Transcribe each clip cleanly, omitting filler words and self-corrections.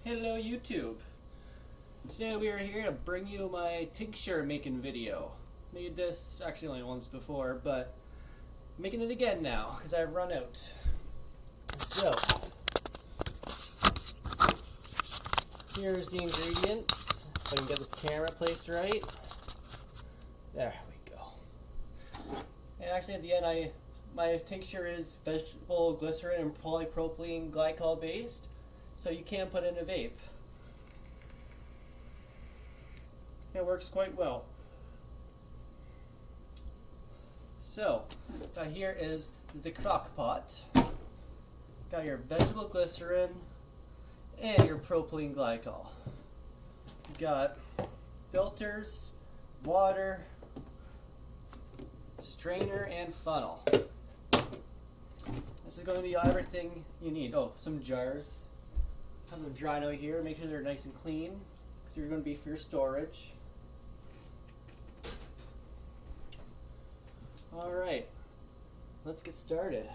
Hello YouTube. Today we are here to bring you my tincture making video. Made this actually only once before, but I'm making it again now because I've run out. So here's the ingredients. If I can get this camera placed right. There we go. And actually at the end my tincture is vegetable glycerin and polypropylene glycol based. So you can put in a vape. It works quite well. So, here is the crock pot. Got your vegetable glycerin and your propylene glycol. Got filters, water, strainer, and funnel. This is going to be everything you need. Oh, some jars. Have them dry out here. Make sure they're nice and clean because they're going to be for your storage. Alright, let's get started.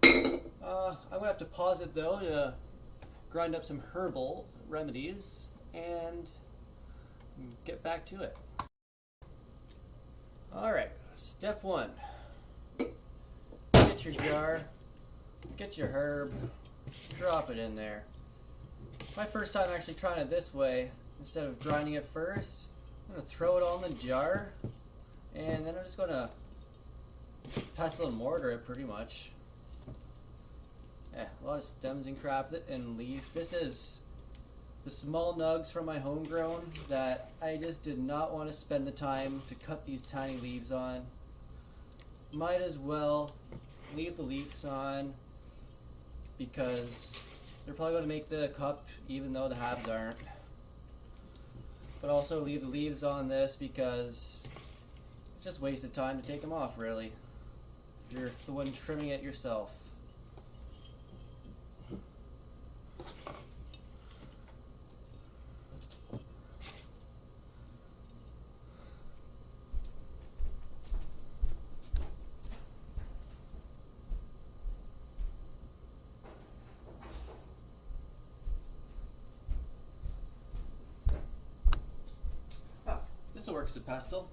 I'm going to have to pause it though to grind up some herbal remedies and get back to it. Alright, step one. Get your jar, get your herb, drop it in there. My first time actually trying it this way, instead of grinding it first, I'm going to throw it all in the jar, and then I'm just going to pestle and mortar it pretty much. Yeah, a lot of stems and crap and leaves. This is the small nugs from my homegrown that I just did not want to spend the time to cut these tiny leaves on. Might as well leave the leaves on because they're probably going to make the cup even though the halves aren't. But also leave the leaves on this because it's just wasted time to take them off really. You're the one trimming it yourself. This will work as a pestle.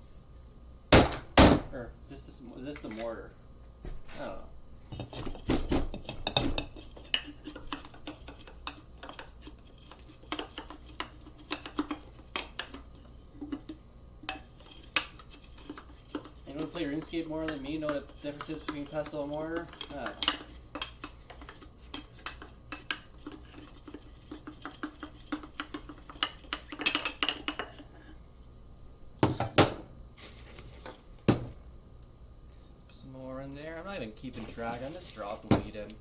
Or is this the mortar? I don't know. Anyone who play RuneScape more than me know what the difference is between pestle and mortar? I don't know. More in there. I'm not even keeping track. I'm just dropping weed in.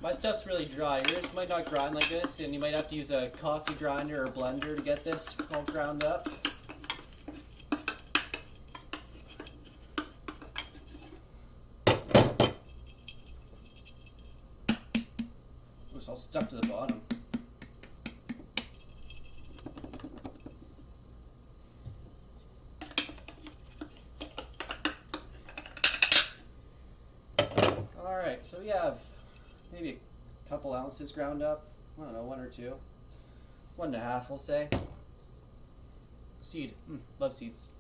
My stuff's really dry. Yours might not grind like this, and you might have to use a coffee grinder or blender to get this all ground up. It's all stuck to the bottom. Alright, so we have maybe a couple ounces ground up. I don't know, 1 or 2. 1.5, we'll say. Seed. Love seeds.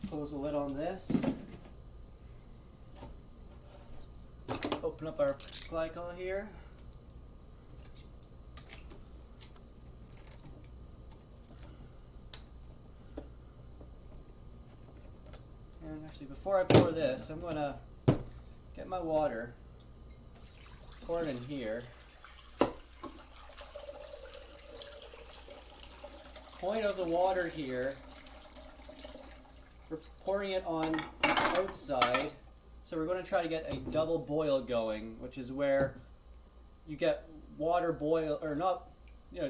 Close the lid on this. Open up our glycol here. And actually, before I pour this, I'm going to get my water, pour it in here. Point of the water here, we're pouring it on the outside, so we're going to try to get a double boil going, which is where you get water boil, or not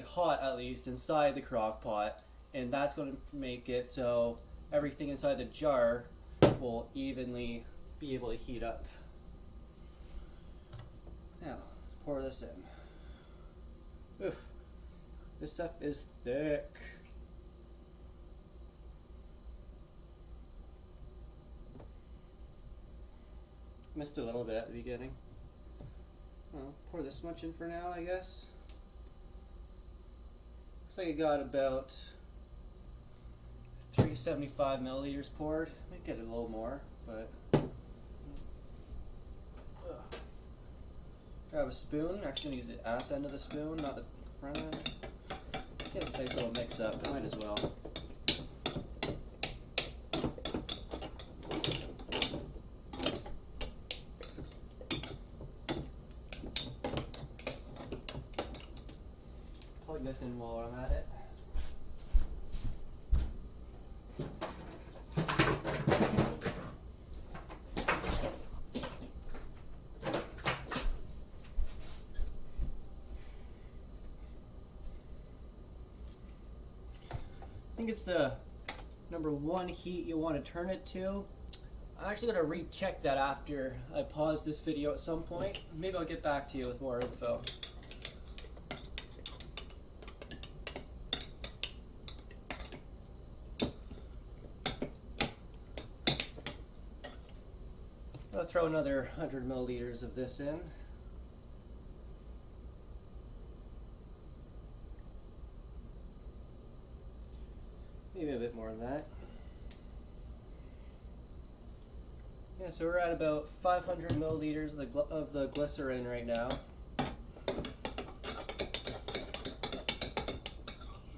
hot at least inside the crock pot, and that's going to make it so everything inside the jar will evenly be able to heat up. Now, pour this in. Oof, this stuff is thick. Missed a little bit at the beginning. Well, pour this much in for now, I guess. Looks like I got about 375 milliliters poured. Might get a little more, but grab a spoon. Actually, gonna use the ass end of the spoon, not the front end. Get this nice little mix up. Might as well. Plug this in while I'm at it. I think it's the number 1 heat you want to turn it to. I'm actually going to recheck that after I pause this video at some point. Maybe I'll get back to you with more info. I'll throw another 100 milliliters of this in. Maybe a bit more than that. Yeah, so we're at about 500 milliliters of the glycerin right now.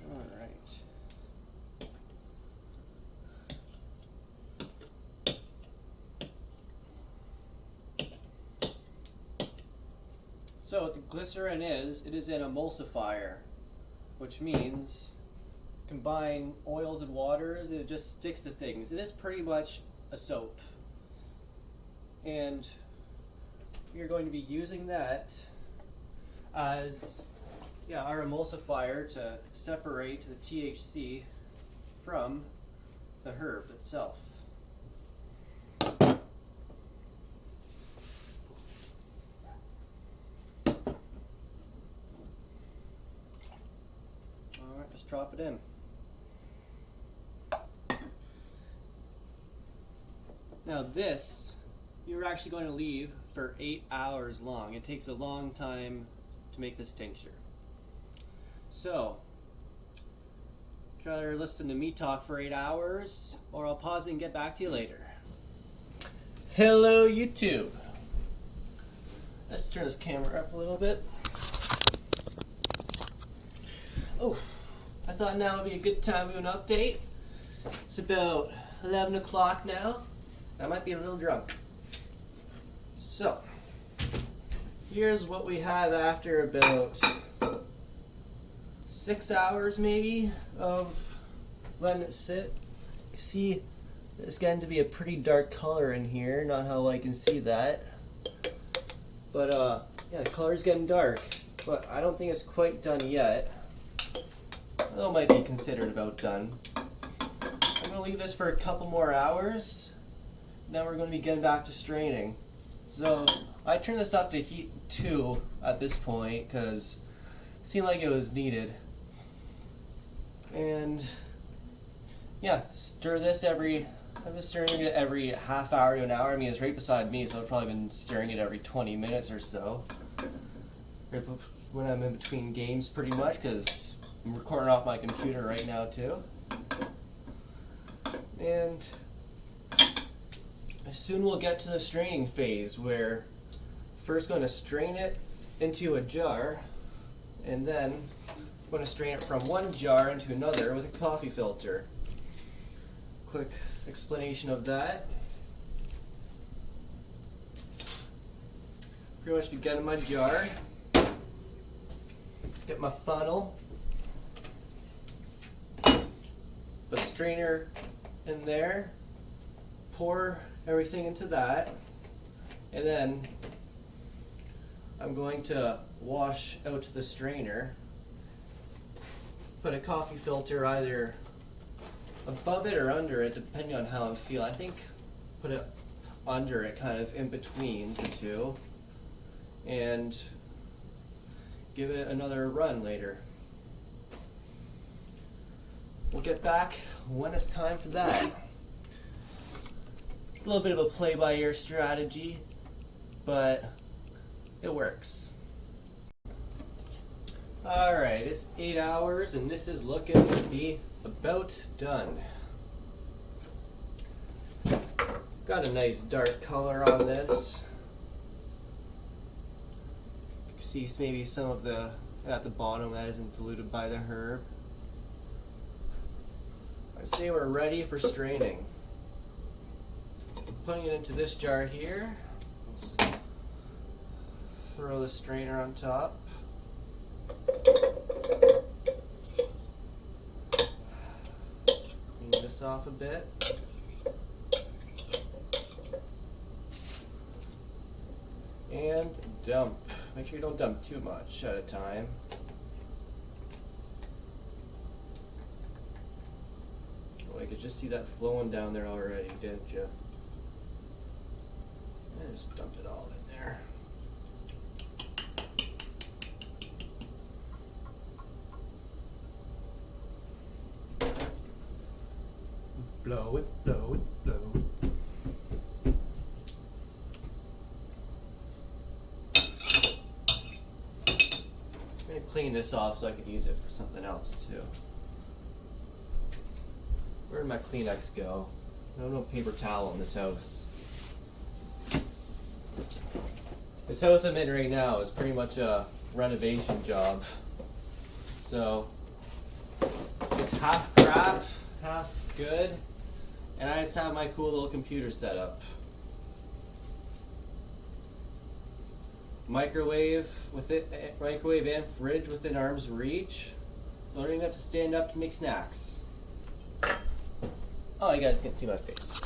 Alright. So what the glycerin is, it is an emulsifier, which means combine oils and waters and it just sticks to things. It is pretty much a soap. And we're going to be using that as our emulsifier to separate the THC from the herb itself. Alright, let's drop it in. Now this, you're actually going to leave for 8 hours long. It takes a long time to make this tincture. So, would you rather listen to me talk for 8 hours, or I'll pause it and get back to you later? Hello YouTube! Let's turn this camera up a little bit. Oh, I thought now would be a good time to do an update. It's about 11 o'clock now. I might be a little drunk. So, here's what we have after about 6 hours maybe of letting it sit. You see, it's getting to be a pretty dark color in here. Not how I can see that. But yeah, the color's getting dark. But I don't think it's quite done yet. Although it might be considered about done. I'm going to leave this for a couple more hours. Then we're going to be getting back to straining. So I turned this up to heat 2 at this point because it seemed like it was needed. And yeah, stir this I've been stirring it every half hour to an hour. I mean, it's right beside me, so I've probably been stirring it every 20 minutes or so. Right when I'm in between games pretty much, because I'm recording off my computer right now too. And soon we'll get to the straining phase where first going to strain it into a jar and then I'm going to strain it from one jar into another with a coffee filter. Quick explanation of that. Pretty much begin in my jar, get my funnel, put the strainer in there, pour everything into that, and then I'm going to wash out the strainer put a coffee filter either above it or under it, depending on how I'm feeling. I think put it under it, kind of in between the two, and give it another run later. We'll get back when it's time for that. It's a little bit of a play-by-ear strategy, but it works. Alright, it's 8 hours and this is looking to be about done. Got a nice dark color on this. You can see maybe some of the at the bottom that isn't diluted by the herb. I'd say we're ready for straining. Putting it into this jar here. Let's throw the strainer on top. Clean this off a bit. And dump. Make sure you don't dump too much at a time. Oh, I could just see that flowing down there already, didn't you? And just dump it all in there. Blow it, blow it, blow it. I'm going to clean this off so I can use it for something else too. Where did my Kleenex go? No paper towel in this house. This house I'm in right now is pretty much a renovation job. So it's half crap, half good, and I just have my cool little computer set up. Microwave and fridge within arm's reach. Don't even have to stand up to make snacks. Oh, you guys can see my face.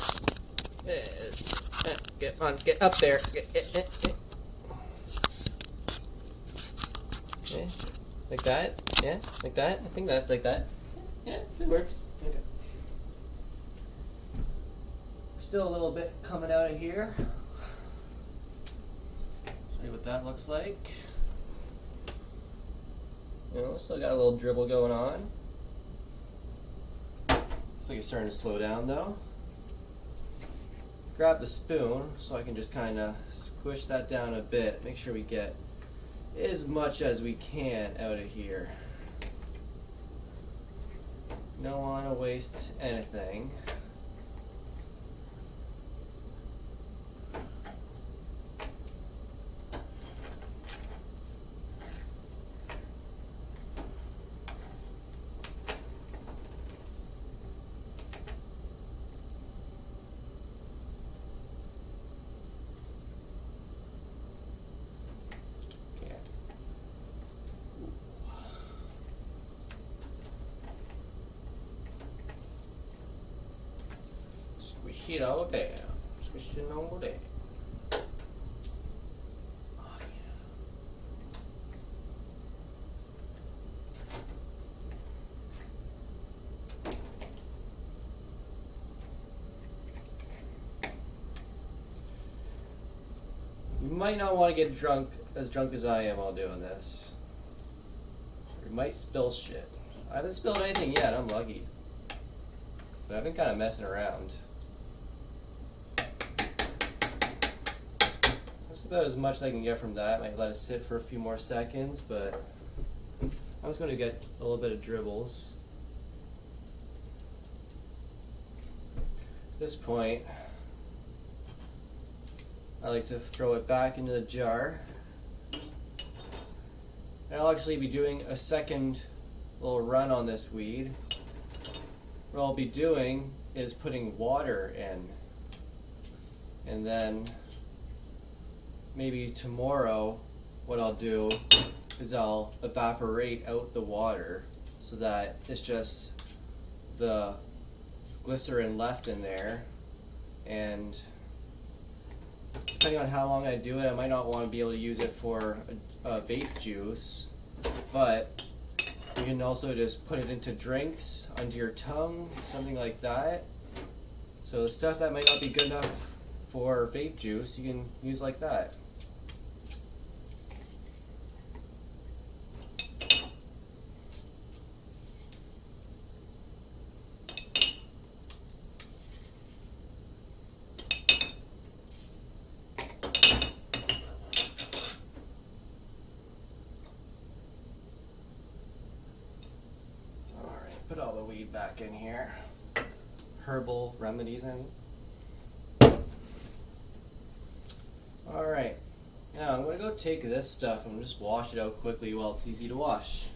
Get up there. Yeah, like that. Yeah, like that. I think that's like that. Yeah, it works. Okay. Still a little bit coming out of here. Show you what that looks like. You know, still got a little dribble going on. Looks like it's starting to slow down though. Grab the spoon so I can just kind of squish that down a bit. Make sure we get as much as we can out of here. Don't want to waste anything. Squish it all down. Squish it all down. Oh, yeah. You might not want to get drunk as I am while doing this. You might spill shit. I haven't spilled anything yet, I'm lucky. But I've been kind of messing around. That's about as much as I can get from that. Might let it sit for a few more seconds, but I'm just going to get a little bit of dribbles. At this point, I like to throw it back into the jar. And I'll actually be doing a second little run on this weed. What I'll be doing is putting water in, and then maybe tomorrow what I'll do is I'll evaporate out the water so that it's just the glycerin left in there, and depending on how long I do it, I might not want to be able to use it for a vape juice, but You can also just put it into drinks, under your tongue, something like that. So the stuff that might not be good enough for vape juice, you can use like that. Alright, put all the weed back in here. Herbal remedies, I mean. Alright, now I'm going to go take this stuff and just wash it out quickly while it's easy to wash.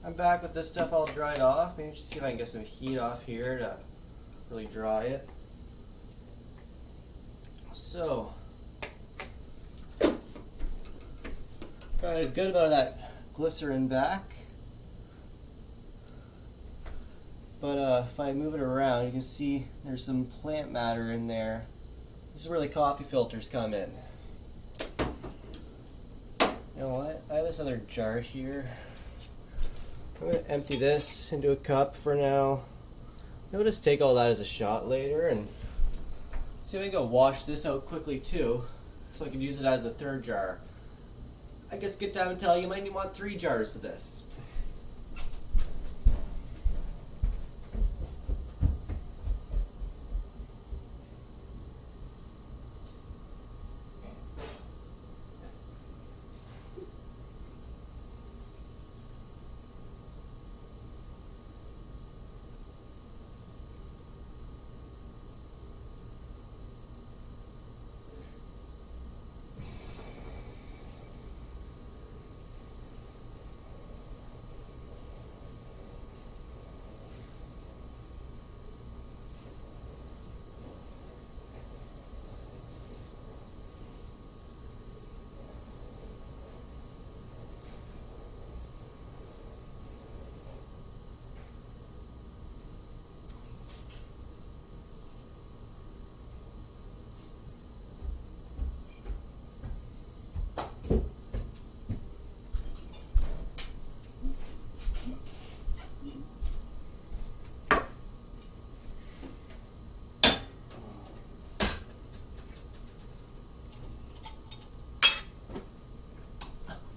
I'm back with this stuff all dried off. Maybe just see if I can get some heat off here to really dry it. So, got a good amount of that glycerin back. But if I move it around, you can see there's some plant matter in there. This is where the coffee filters come in. You know what? I have this other jar here. I'm going to empty this into a cup for now. I'll just take all that as a shot later and see if I can go wash this out quickly too, so I can use it as a third jar. I guess get down and tell you might need want 3 jars for this.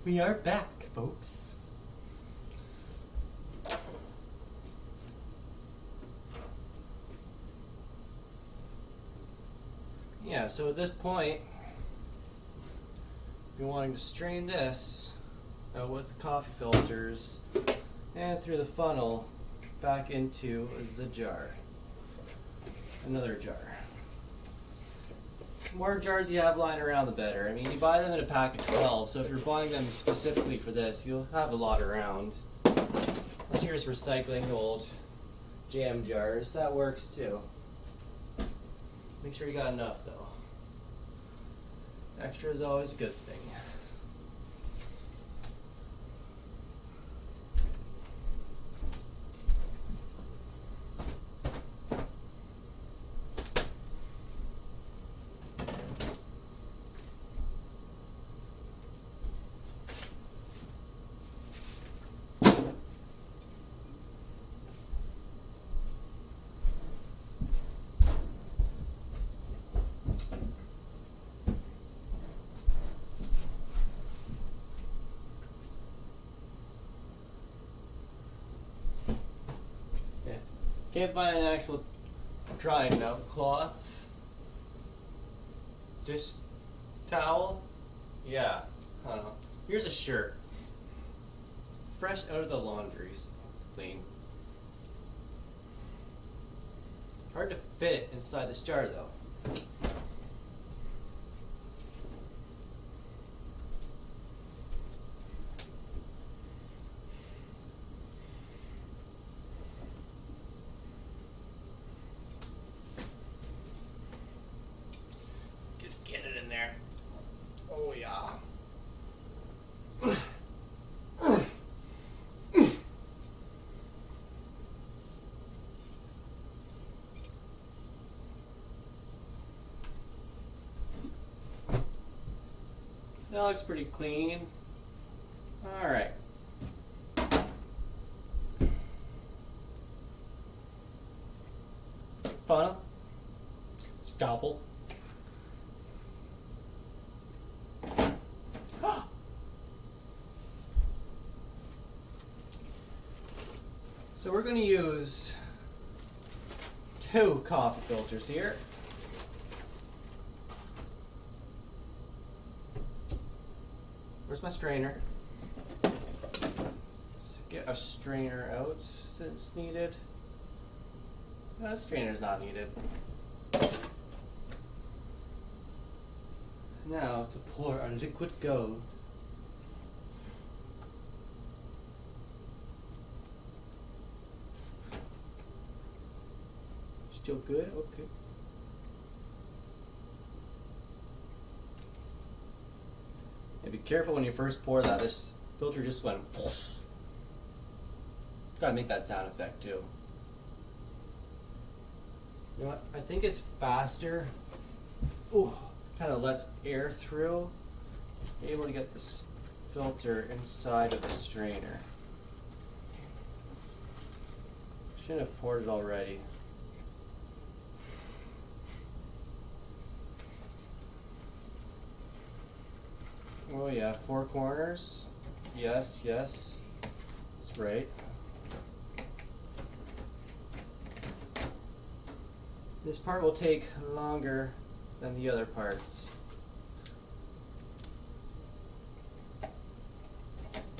We are back, folks. Yeah, so at this point, you're wanting to strain this out with the coffee filters and through the funnel back into the jar. Another jar. The more jars you have lying around, the better. I mean, you buy them in a pack of 12, so if you're buying them specifically for this, you'll have a lot around. Unless you're just recycling old jam jars, that works too. Make sure you got enough though. Extra is always a good thing. Can't find an actual drying out cloth. Dish towel? Yeah, I don't know. Here's a shirt. Fresh out of the laundry. It's clean. Hard to fit it inside this jar though. Get it in there. Oh yeah. That looks pretty clean. All right. Funnel. Scalpel. So we're going to use 2 coffee filters here. Where's my strainer? Just get a strainer out since needed. No, that strainer's not needed. Now to pour our liquid gold. Still good? Okay. Yeah, be careful when you first pour that. This filter just went whoosh. Gotta make that sound effect too. You know what? I think it's faster. Ooh, kind of lets air through. Be able to get this filter inside of the strainer. Shouldn't have poured it already. Oh yeah, 4 corners. Yes, yes. That's right. This part will take longer than the other parts.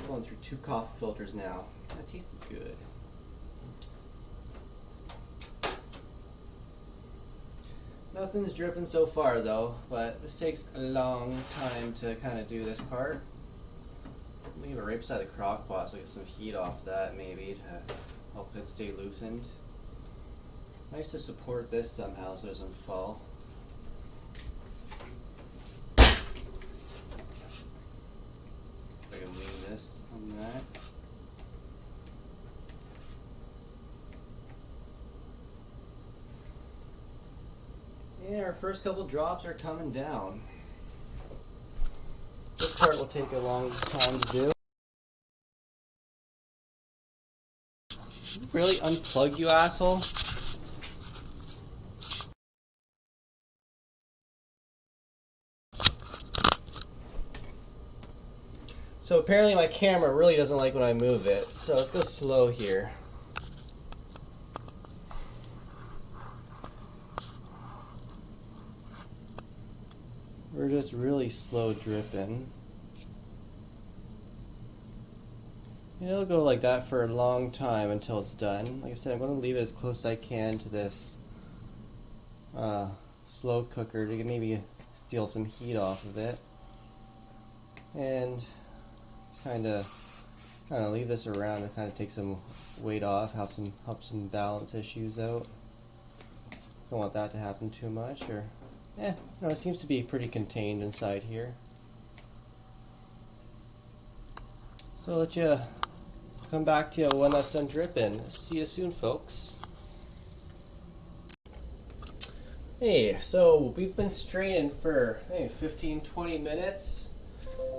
Going through 2 coffee filters now. That tasted good. Nothing's dripping so far though, but this takes a long time to kind of do this part. Leave it right beside the crock pot so get some heat off that maybe to help it stay loosened. Nice to support this somehow so it doesn't fall. See if I can lean this on that. And our first couple drops are coming down. This part will take a long time to do. Really unplug, you asshole? So apparently my camera really doesn't like when I move it, so let's go slow here. we're just really slow dripping. And it'll go like that for a long time until it's done. Like I said, I'm going to leave it as close as I can to this slow cooker to maybe steal some heat off of it. And kind of leave this around to kind of take some weight off, help some balance issues out. Don't want that to happen too much, or no, it seems to be pretty contained inside here. So I'll let you come back to you when that's done dripping. See you soon, folks. Hey, so we've been straining for 15-20 minutes,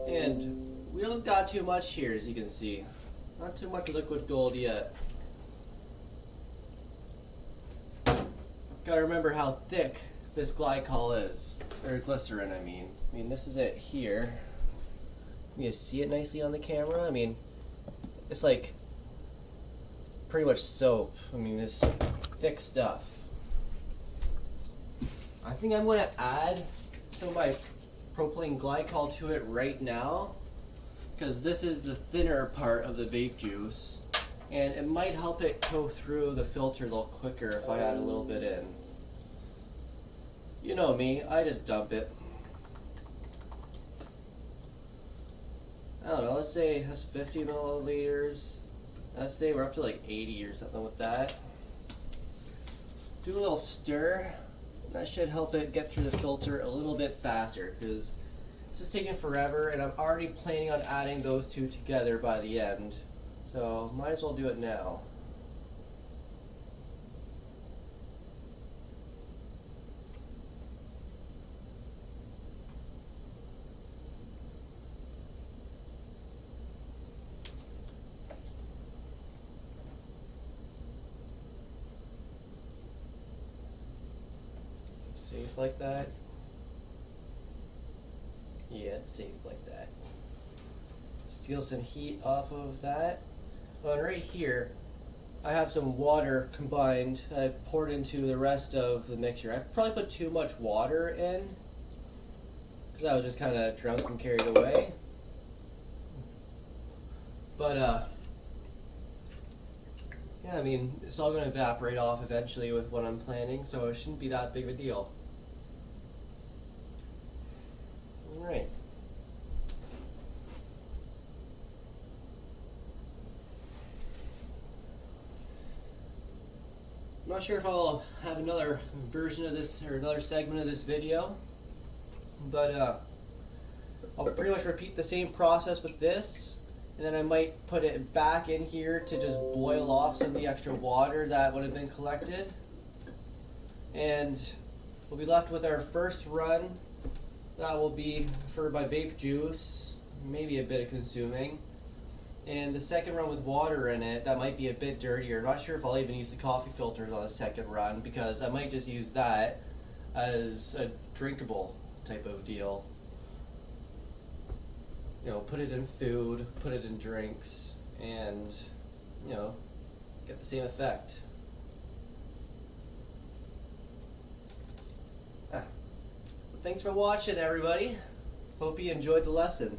and we don't got too much here, as you can see. Not too much liquid gold yet. Gotta remember how thick this glycol is, or glycerin, I mean. This is it here. You see it nicely on the camera? It's like pretty much soap. This thick stuff. I think I'm going to add some of my propylene glycol to it right now, because this is the thinner part of the vape juice, and it might help it go through the filter a little quicker if I add a little bit in. You know me, I just dump it. I don't know, let's say that's 50 milliliters. Let's say we're up to like 80 or something with that. Do a little stir. That should help it get through the filter a little bit faster, because this is taking forever, and I'm already planning on adding those two together by the end. So might as well do it now. Safe like that? Yeah, it's safe like that. Steal some heat off of that. Oh, and right here, I have some water combined. I poured into the rest of the mixture. I probably put too much water in, because I was just kind of drunk and carried away. But, yeah, it's all going to evaporate off eventually with what I'm planning, so it shouldn't be that big of a deal. Alright. I'm not sure if I'll have another version of this, or another segment of this video, but I'll pretty much repeat the same process with this, and then I might put it back in here to just boil off some of the extra water that would have been collected. And we'll be left with our first run. That will be for my vape juice, maybe a bit of consuming. And the second run with water in it, that might be a bit dirtier. I'm not sure if I'll even use the coffee filters on the second run, because I might just use that as a drinkable type of deal. Put it in food, put it in drinks, and, get the same effect. Thanks for watching, everybody. Hope you enjoyed the lesson.